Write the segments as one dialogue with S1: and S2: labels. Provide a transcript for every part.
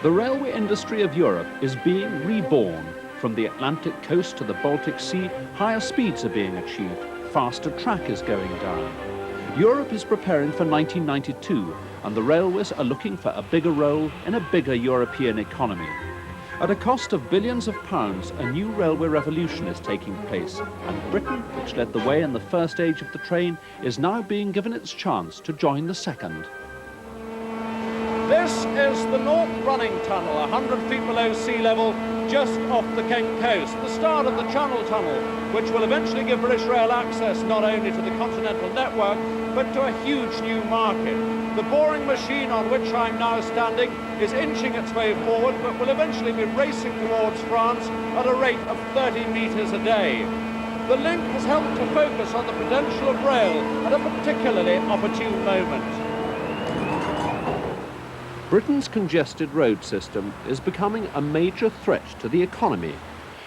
S1: The railway industry of Europe is being reborn. From the Atlantic coast to the Baltic Sea, higher speeds are being achieved, faster track is going down. Europe is preparing for 1992, and the railways are looking for a bigger role in a bigger European economy. At a cost of billions of pounds, a new railway revolution is taking place, and Britain, which led the way in the first age of the train, is now being given its chance to join the second. This is the North Running Tunnel, 100 feet below sea level, just off the Kent coast, the start of the Channel Tunnel, which will eventually give British Rail access not only to the continental network, but to a huge new market. The boring machine on which I'm now standing is inching its way forward, but will eventually be racing towards France at a rate of 30 metres a day. The link has helped to focus on the potential of rail at a particularly opportune moment. Britain's congested road system is becoming a major threat to the economy.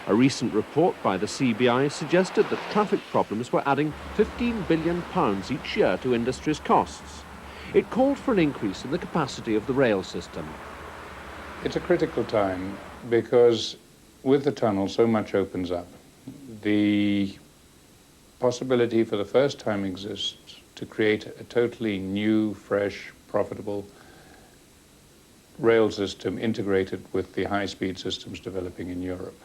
S1: A recent report by the CBI suggested that traffic problems were adding £15 billion each year to industry's costs. It called for an increase in the capacity of the rail system.
S2: It's a critical time because with the tunnel so much opens up. The possibility for the first time exists to create a totally new, fresh, profitable rail system integrated with the high-speed systems developing in Europe.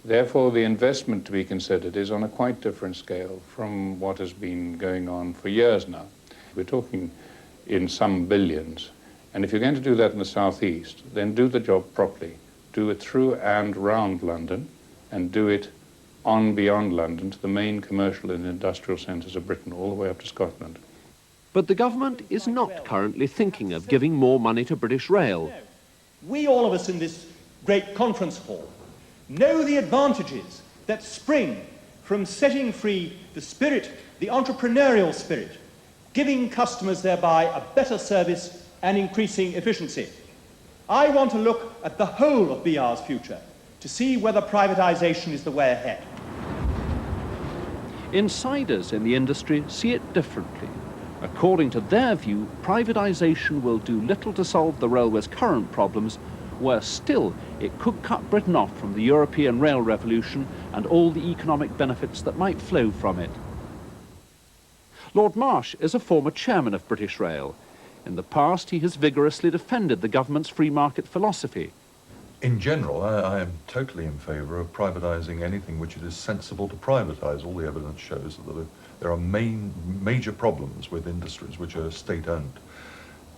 S2: Therefore, the investment to be considered is on a quite different scale from what has been going on for years now. We're talking in some billions. And if you're going to do that in the southeast, then do the job properly. Do it through and round London, and do it on beyond London to the main commercial and industrial centres of Britain, all the way up to Scotland.
S1: But the government is not currently thinking of giving more money to British Rail.
S3: We, all of us in this great conference hall, know the advantages that spring from setting free the spirit, the entrepreneurial spirit, giving customers thereby a better service and increasing efficiency. I want to look at the whole of BR's future to see whether privatisation is the way ahead.
S1: Insiders in the industry see it differently. According to their view, privatisation will do little to solve the railway's current problems. Worse still, it could cut Britain off from the European rail revolution and all the economic benefits that might flow from it. Lord Marsh is a former chairman of British Rail. In the past, he has vigorously defended the government's free market philosophy.
S4: In general, I am totally in favour of privatising anything which it is sensible to privatise. All the evidence shows that there are major problems with industries which are state-owned.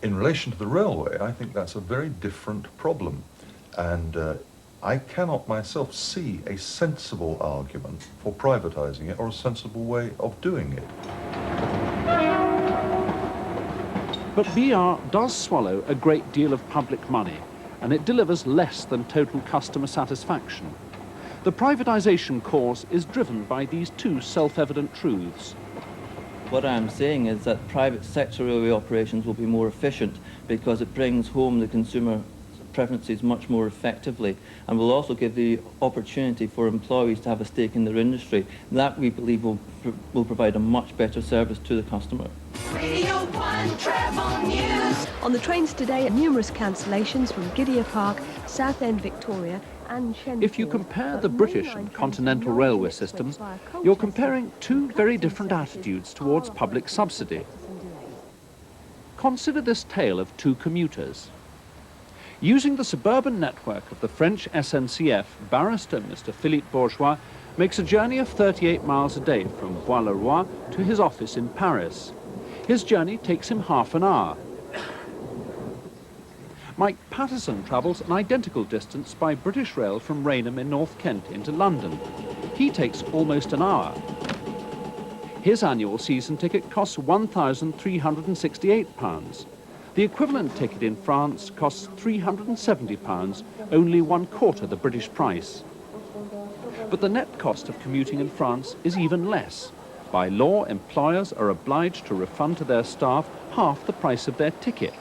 S4: In relation to the railway, I think that's a very different problem. And I cannot myself see a sensible argument for privatising it or a sensible way of doing it.
S1: But BR does swallow a great deal of public money, and it delivers less than total customer satisfaction. The privatisation cause is driven by these two self-evident truths.
S5: What I'm saying is that private sector railway operations will be more efficient because it brings home the consumer preferences much more effectively, and will also give the opportunity for employees to have a stake in their industry. That, we believe, will provide a much better service to the customer.
S6: Radio 1 Travel News. On the trains today, numerous cancellations from Gidea Park, Southend Victoria and Shenfield.
S1: If you compare the British and continental railway systems, you're comparing two very different attitudes towards public subsidy. Consider this tale of two commuters. Using the suburban network of the French SNCF, barrister Mr. Philippe Bourgeois makes a journey of 38 miles a day from Bois-le-Roi to his office in Paris. His journey takes him half an hour. Mike Patterson travels an identical distance by British Rail from Rainham in North Kent into London. He takes almost an hour. His annual season ticket costs £1,368. The equivalent ticket in France costs £370, only 1/4 the British price. But the net cost of commuting in France is even less. By law, employers are obliged to refund to their staff half the price of their ticket.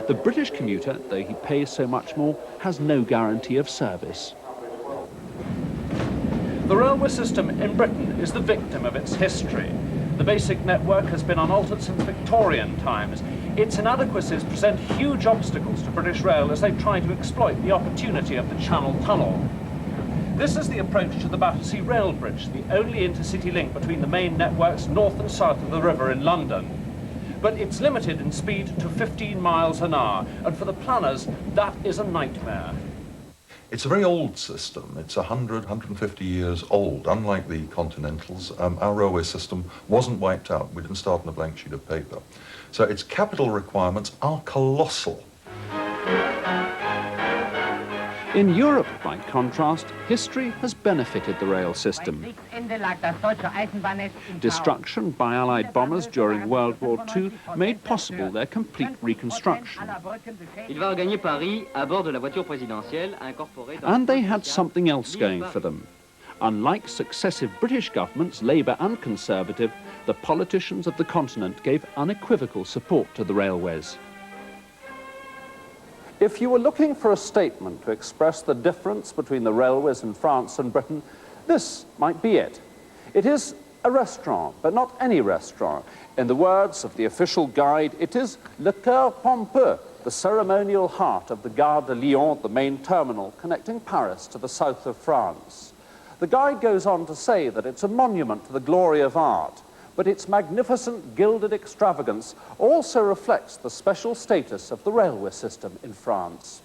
S1: The British commuter, though he pays so much more, has no guarantee of service. The railway system in Britain is the victim of its history. The basic network has been unaltered since Victorian times. Its inadequacies present huge obstacles to British Rail as they try to exploit the opportunity of the Channel Tunnel. This is the approach to the Battersea Rail Bridge, the only intercity link between the main networks north and south of the river in London. But it's limited in speed to 15 miles an hour, and for the planners, that is a nightmare.
S4: It's a very old system. It's 100, 150 years old. Unlike the Continentals, our railway system wasn't wiped out. We didn't start on a blank sheet of paper. So its capital requirements are colossal.
S1: In Europe, by contrast, history has benefited the rail system. Destruction by Allied bombers during World War II made possible their complete reconstruction. And they had something else going for them. Unlike successive British governments, Labour and Conservative, the politicians of the continent gave unequivocal support to the railways. If you were looking for a statement to express the difference between the railways in France and Britain, this might be it. It is a restaurant, but not any restaurant. In the words of the official guide, it is le cœur pompeux, the ceremonial heart of the Gare de Lyon, the main terminal connecting Paris to the south of France. The guide goes on to say that it's a monument to the glory of art, but its magnificent gilded extravagance also reflects the special status of the railway system in France.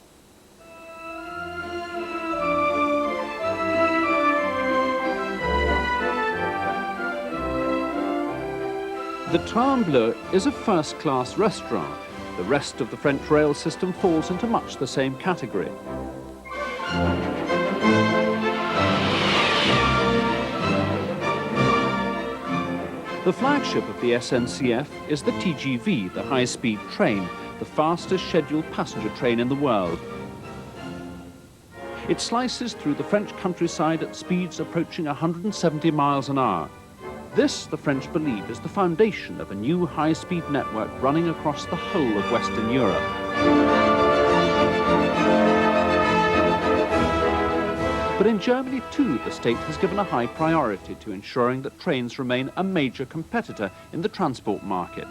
S1: The Train Bleu is a first-class restaurant. The rest of the French rail system falls into much the same category. The flagship of the SNCF is the TGV, the high-speed train, the fastest scheduled passenger train in the world. It slices through the French countryside at speeds approaching 170 miles an hour. This, the French believe, is the foundation of a new high-speed network running across the whole of Western Europe. But in Germany, too, the state has given a high priority to ensuring that trains remain a major competitor in the transport market.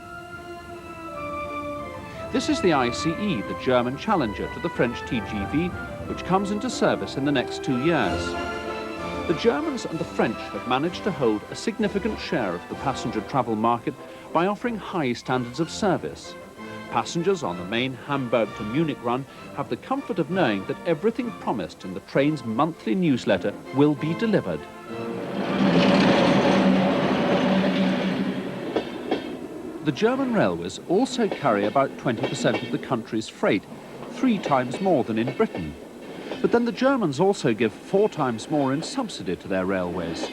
S1: This is the ICE, the German challenger to the French TGV, which comes into service in the next 2 years. The Germans and the French have managed to hold a significant share of the passenger travel market by offering high standards of service. Passengers on the main Hamburg to Munich run have the comfort of knowing that everything promised in the train's monthly newsletter will be delivered. The German railways also carry about 20% of the country's freight, 3 times more than in Britain. But then the Germans also give 4 times more in subsidy to their railways.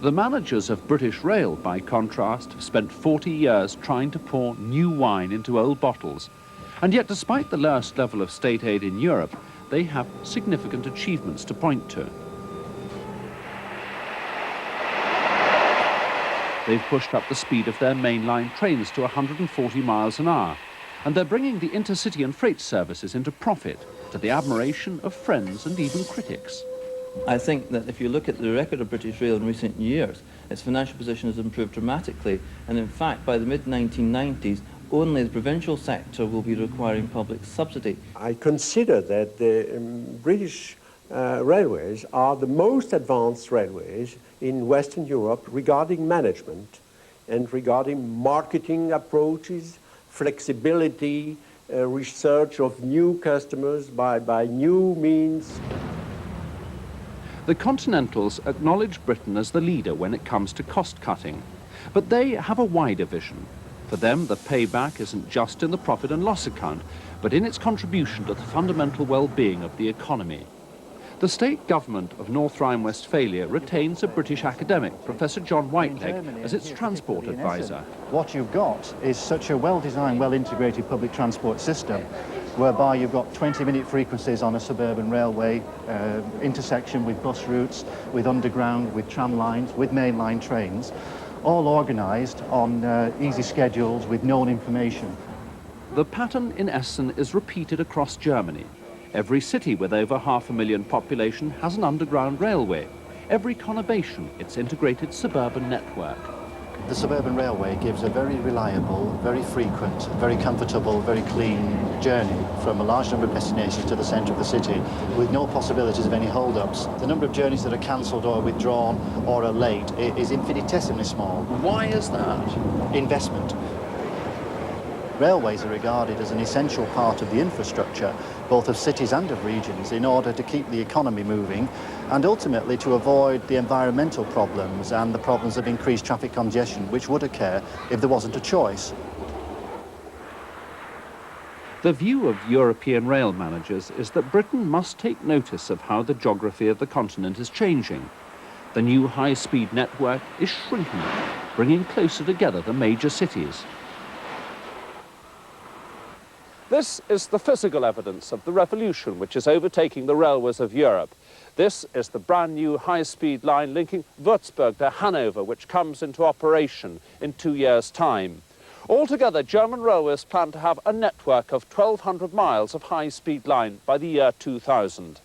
S1: The managers of British Rail, by contrast, have spent 40 years trying to pour new wine into old bottles. And yet, despite the lowest level of state aid in Europe, they have significant achievements to point to. They've pushed up the speed of their mainline trains to 140 miles an hour, and they're bringing the intercity and freight services into profit, to the admiration of friends and even critics.
S5: I think that if you look at the record of British Rail in recent years, its financial position has improved dramatically, and in fact by the mid-1990s only the provincial sector will be requiring public subsidy.
S7: I consider that the British railways are the most advanced railways in Western Europe regarding management and regarding marketing approaches, flexibility, research of new customers by new means.
S1: The Continentals acknowledge Britain as the leader when it comes to cost-cutting, but they have a wider vision. For them, the payback isn't just in the profit and loss account, but in its contribution to the fundamental well-being of the economy. The state government of North Rhine-Westphalia retains a British academic, Professor John Whiteleg, as its transport advisor.
S8: What you've got is such a well-designed, well-integrated public transport system, whereby you've got 20-minute frequencies on a suburban railway, intersection with bus routes, with underground, with tram lines, with mainline trains, all organised on easy schedules with known information.
S1: The pattern in Essen is repeated across Germany. Every city with over 500,000 population has an underground railway. every conurbation its integrated suburban network.
S8: The suburban railway gives a very reliable, very frequent, very comfortable, very clean journey from a large number of destinations to the centre of the city with no possibilities of any hold-ups. The number of journeys that are cancelled or withdrawn or are late is infinitesimally small.
S1: Why is that?
S8: Investment. Railways are regarded as an essential part of the infrastructure, both of cities and of regions, in order to keep the economy moving and ultimately to avoid the environmental problems and the problems of increased traffic congestion, which would occur if there wasn't a choice.
S1: The view of European rail managers is that Britain must take notice of how the geography of the continent is changing. The new high-speed network is shrinking it, bringing closer together the major cities. This is the physical evidence of the revolution which is overtaking the railways of Europe. This is the brand new high-speed line linking Würzburg to Hanover, which comes into operation in 2 years' time. Altogether, German railways plan to have a network of 1,200 miles of high-speed line by the year 2000.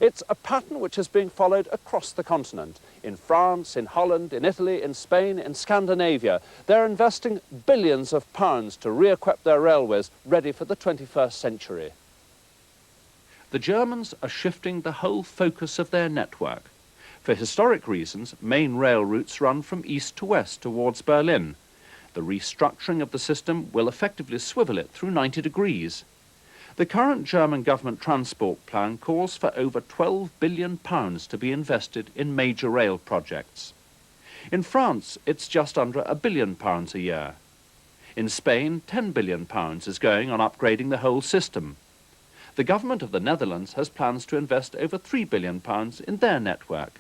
S1: It's a pattern which is being followed across the continent. In France, in Holland, in Italy, in Spain, in Scandinavia. They're investing billions of pounds to re-equip their railways ready for the 21st century. The Germans are shifting the whole focus of their network. For historic reasons, main rail routes run from east to west towards Berlin. The restructuring of the system will effectively swivel it through 90 degrees. The current German government transport plan calls for over £12 billion to be invested in major rail projects. In France, it's just under £1 billion a year. In Spain, £10 billion is going on upgrading the whole system. The government of the Netherlands has plans to invest over £3 billion in their network.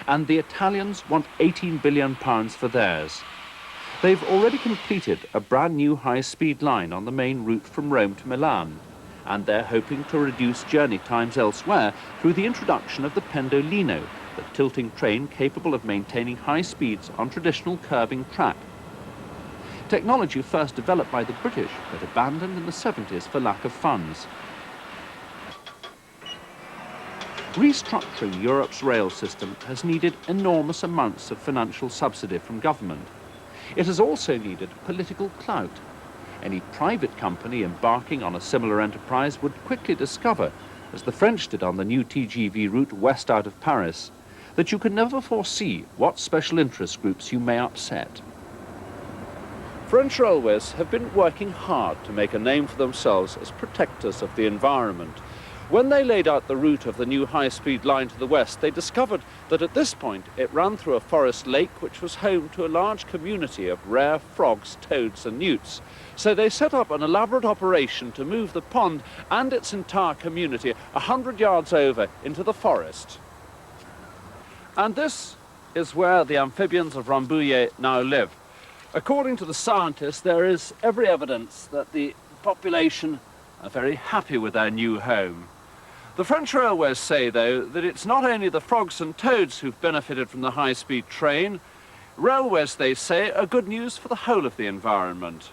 S1: And the Italians want £18 billion for theirs. They've already completed a brand new high-speed line on the main route from Rome to Milan. And they're hoping to reduce journey times elsewhere through the introduction of the Pendolino, the tilting train capable of maintaining high speeds on traditional curbing track. Technology first developed by the British, but abandoned in the 70s for lack of funds. Restructuring Europe's rail system has needed enormous amounts of financial subsidy from government. It has also needed political clout. Any private company embarking on a similar enterprise would quickly discover, as the French did on the new TGV route west out of Paris, that you can never foresee what special interest groups you may upset. French railways have been working hard to make a name for themselves as protectors of the environment. When they laid out the route of the new high-speed line to the west, they discovered that at this point it ran through a forest lake which was home to a large community of rare frogs, toads and newts. So they set up an elaborate operation to move the pond and its entire community 100 yards over into the forest. And this is where the amphibians of Rambouillet now live. According to the scientists, there is every evidence that the population are very happy with their new home. The French railways say, though, that it's not only the frogs and toads who've benefited from the high-speed train. Railways, they say, are good news for the whole of the environment.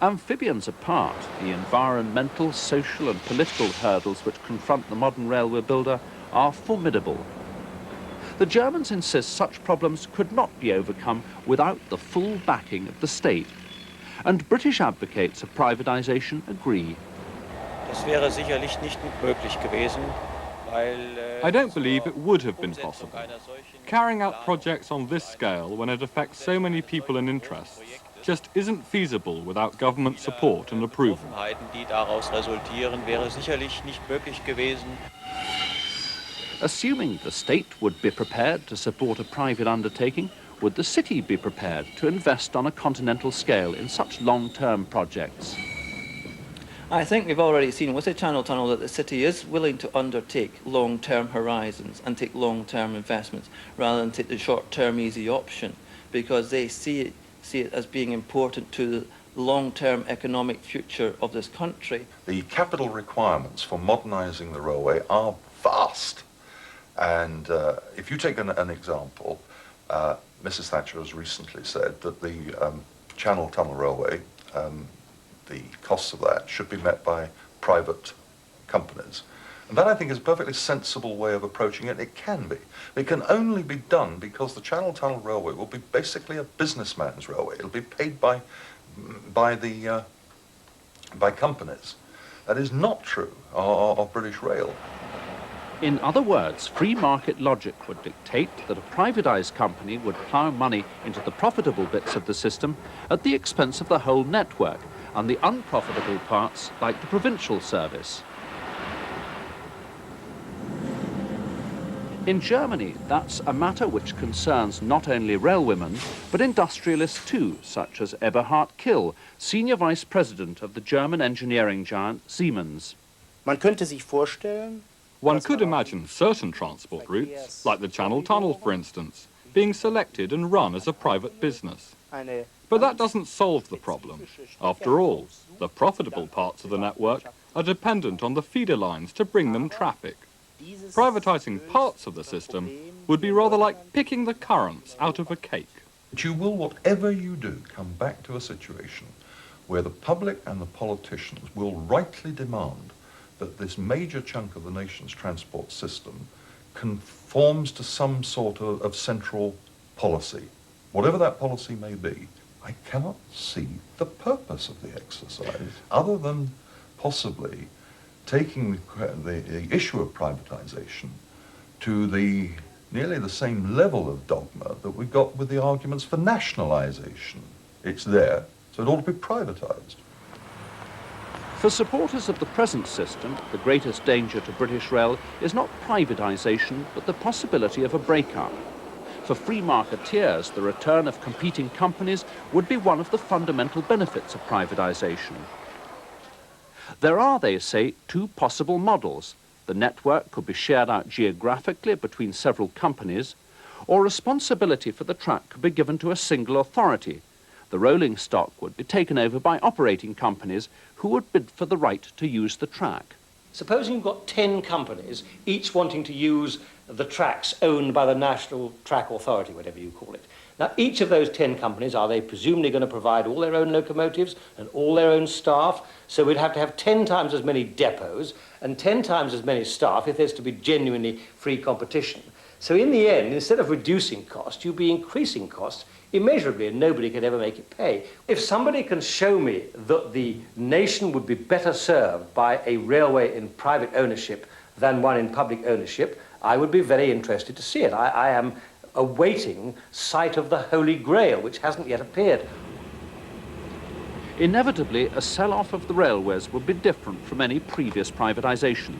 S1: Amphibians apart, the environmental, social and political hurdles which confront the modern railway builder are formidable. The Germans insist such problems could not be overcome without the full backing of the state. And British advocates of privatisation agree.
S9: I don't believe it would have been possible. Carrying out projects on this scale when it affects so many people and interests just isn't feasible without government support and approval.
S1: Assuming the state would be prepared to support a private undertaking, would the city be prepared to invest on a continental scale in such long-term projects?
S5: I think we've already seen with the Channel Tunnel that the city is willing to undertake long-term horizons and take long-term investments rather than take the short-term easy option, because they see it as being important to the long-term economic future of this country.
S4: The capital requirements for modernising the railway are vast. And if you take an example, Mrs. Thatcher has recently said that the Channel Tunnel Railway, the costs of that should be met by private companies. And that, I think, is a perfectly sensible way of approaching it. It can be. It can only be done because the Channel Tunnel Railway will be basically a businessman's railway. It'll be paid by companies. That is not true of British Rail.
S1: In other words, free market logic would dictate that a privatised company would plough money into the profitable bits of the system at the expense of the whole network and the unprofitable parts, like the provincial service. In Germany, that's a matter which concerns not only railwomen, but industrialists too, such as Eberhard Kill, Senior Vice President of the German engineering giant Siemens.
S10: Man könnte sich vorstellen,
S9: one could imagine certain transport routes, like the Channel Tunnel for instance, being selected and run as a private business. But that doesn't solve the problem. After all, the profitable parts of the network are dependent on the feeder lines to bring them traffic. Privatising parts of the system would be rather like picking the currants out of a cake.
S4: But you will, whatever you do, come back to a situation where the public and the politicians will rightly demand that this major chunk of the nation's transport system conforms to some sort of central policy. Whatever that policy may be, I cannot see the purpose of the exercise other than possibly taking the issue of privatization to nearly the same level of dogma that we got with the arguments for nationalization. It's there, so it ought to be privatized.
S1: For supporters of the present system, the greatest danger to British Rail is not privatisation, but the possibility of a breakup. For free marketeers, the return of competing companies would be one of the fundamental benefits of privatisation. There are, they say, two possible models. The network could be shared out geographically between several companies, or responsibility for the track could be given to a single authority. The rolling stock would be taken over by operating companies who would bid for the right to use the track.
S10: Supposing you've got 10 companies, each wanting to use the tracks owned by the National Track Authority, whatever you call it. Now, each of those 10 companies, are they presumably going to provide all their own locomotives and all their own staff? So we'd have to have 10 times as many depots and 10 times as many staff if there's to be genuinely free competition. So in the end, instead of reducing cost, you'd be increasing costs immeasurably, and nobody could ever make it pay. If somebody can show me that the nation would be better served by a railway in private ownership than one in public ownership, I would be very interested to see it. I am awaiting sight of the Holy Grail, which hasn't yet appeared.
S1: Inevitably, a sell-off of the railways would be different from any previous privatisation.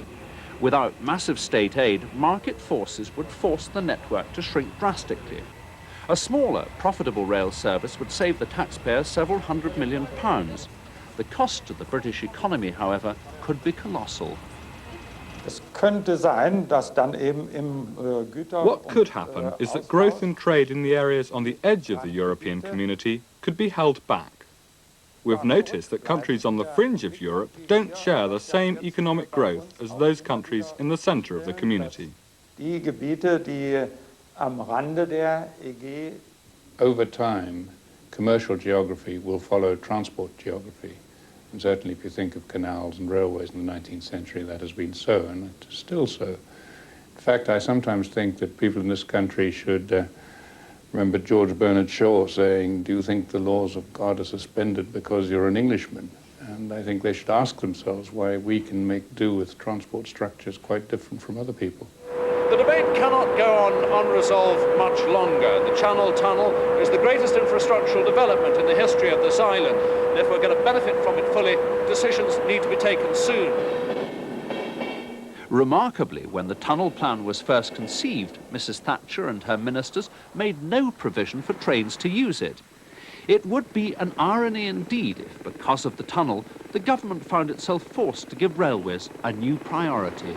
S1: Without massive state aid, market forces would force the network to shrink drastically. A smaller, profitable rail service would save the taxpayer several £100 million. The cost to the British economy, however, could be colossal.
S9: What could happen is that growth in trade in the areas on the edge of the European community could be held back. We've noticed that countries on the fringe of Europe don't share the same economic growth as those countries in the centre of the community.
S2: Over time, commercial geography will follow transport geography. And certainly if you think of canals and railways in the 19th century, that has been so, and it is still so. In fact, I sometimes think that people in this country should remember George Bernard Shaw saying, "Do you think the laws of God are suspended because you're an Englishman?" And I think they should ask themselves why we can make do with transport structures quite different from other people.
S1: The debate cannot go on unresolved much longer. The Channel Tunnel is the greatest infrastructural development in the history of this island. And if we're going to benefit from it fully, decisions need to be taken soon. Remarkably, when the tunnel plan was first conceived, Mrs. Thatcher and her ministers made no provision for trains to use it. It would be an irony indeed if, because of the tunnel, the government found itself forced to give railways a new priority.